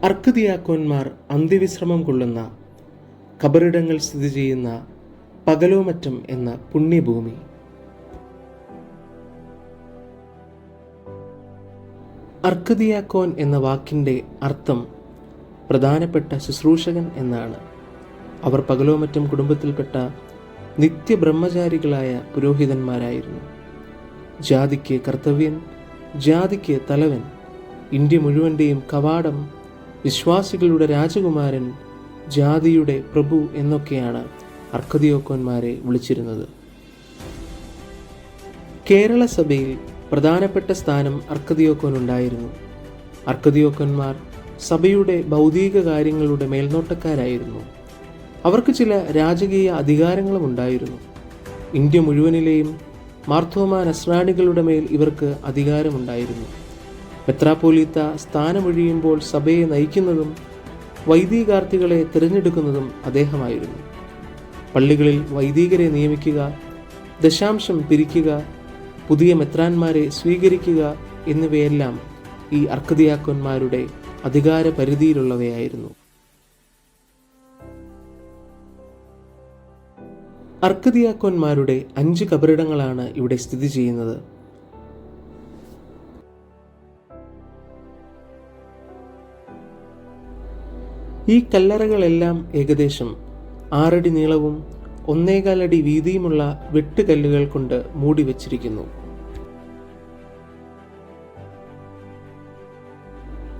അർക്കദിയാക്കോന്മാർ അന്ത്യവിശ്രമം കൊള്ളുന്ന കബറിടങ്ങൾ സ്ഥിതി ചെയ്യുന്ന പകലോമറ്റം എന്ന പുണ്യഭൂമി. അർക്കദിയാക്കോൻ എന്ന വാക്കിൻ്റെ അർത്ഥം പ്രധാനപ്പെട്ട ശുശ്രൂഷകൻ എന്നാണ്. അവർ പകലോമറ്റം കുടുംബത്തിൽപ്പെട്ട നിത്യബ്രഹ്മചാരികളായ പുരോഹിതന്മാരായിരുന്നു. ജാതിക്ക് കർത്തവ്യൻ, ജാതിക്ക് തലവൻ, ഇന്ത്യ മുഴുവൻ്റെയും കവാടം, വിശ്വാസികളുടെ രാജകുമാരൻ, ജാതിയുടെ പ്രഭു എന്നൊക്കെയാണ് അർക്കദിയാക്കോന്മാരെ വിളിച്ചിരുന്നത്. കേരള സഭയിൽ പ്രധാനപ്പെട്ട സ്ഥാനം അർക്കദിയാക്കോനുണ്ടായിരുന്നു. അർക്കദിയാക്കോന്മാർ സഭയുടെ ഭൗതിക കാര്യങ്ങളുടെ മേൽനോട്ടക്കാരായിരുന്നു. അവർക്ക് ചില രാജകീയ അധികാരങ്ങളും ഉണ്ടായിരുന്നു. ഇന്ത്യ മുഴുവനിലെയും മാർത്തോമാ നസ്രാണികളുടെ മേൽ ഇവർക്ക് അധികാരമുണ്ടായിരുന്നു. മെത്രാപ്പോലീത്ത സ്ഥാനമൊഴിയുമ്പോൾ സഭയെ നയിക്കുന്നതും വൈദികാർത്ഥികളെ തിരഞ്ഞെടുക്കുന്നതും അദ്ദേഹമായിരുന്നു. പള്ളികളിൽ വൈദികരെ നിയമിക്കുക, ദശാംശം പിരിക്കുക, പുതിയ മെത്രാന്മാരെ സ്വീകരിക്കുക എന്നിവയെല്ലാം ഈ അർക്കദിയാക്കോന്മാരുടെ അധികാര പരിധിയിലുള്ളവയായിരുന്നു. അർക്കദിയാക്കോന്മാരുടെ 5 കബറിടങ്ങളാണ് ഇവിടെ സ്ഥിതി ചെയ്യുന്നത്. ഈ കല്ലറകളെല്ലാം ഏകദേശം 6 അടി നീളവും 1.25 അടി വീതിയുമുള്ള വെട്ടുകല്ലുകൾ കൊണ്ട് മൂടി വച്ചിരിക്കുന്നു.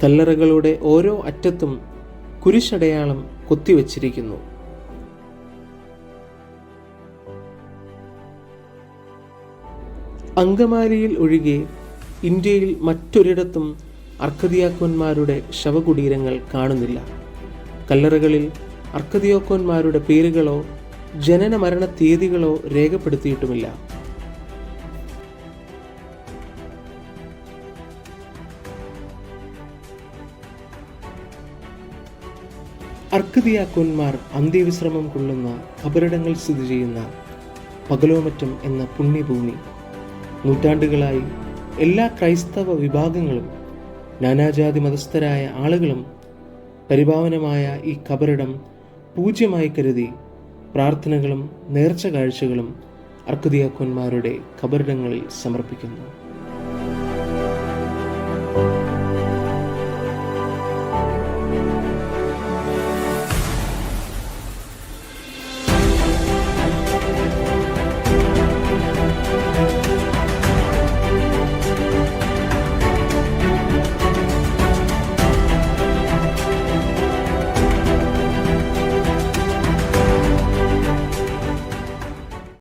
കല്ലറകളുടെ ഓരോ അറ്റത്തും കുരിശടയാളം കൊത്തിവച്ചിരിക്കുന്നു. അങ്കമാലിയിൽ ഒഴികെ ഇന്ത്യയിൽ മറ്റൊരിടത്തും അർക്കദിയാക്കോന്മാരുടെ ശവകുടീരങ്ങൾ കാണുന്നില്ല. കല്ലറകളിൽ അർക്കദിയാക്കോന്മാരുടെ പേരുകളോ ജനന മരണ തീയതികളോ രേഖപ്പെടുത്തിയിട്ടുമില്ല. അർക്കദിയാക്കോന്മാർ അന്ത്യവിശ്രമം കൊള്ളുന്ന കബറിടങ്ങൾ സ്ഥിതി ചെയ്യുന്ന പകലോമറ്റം എന്ന പുണ്യഭൂമി നൂറ്റാണ്ടുകളായി എല്ലാ ക്രൈസ്തവ വിഭാഗങ്ങളും നാനാജാതി മതസ്ഥരായ ആളുകളും പരിപാവനമായ ഈ കബറിടം പൂജ്യമായി കരുതി പ്രാർത്ഥനകളും നേർച്ച കാഴ്ചകളും അർക്കദിയാക്കോന്മാരുടെ കബറിടങ്ങളിൽ സമർപ്പിക്കുന്നു.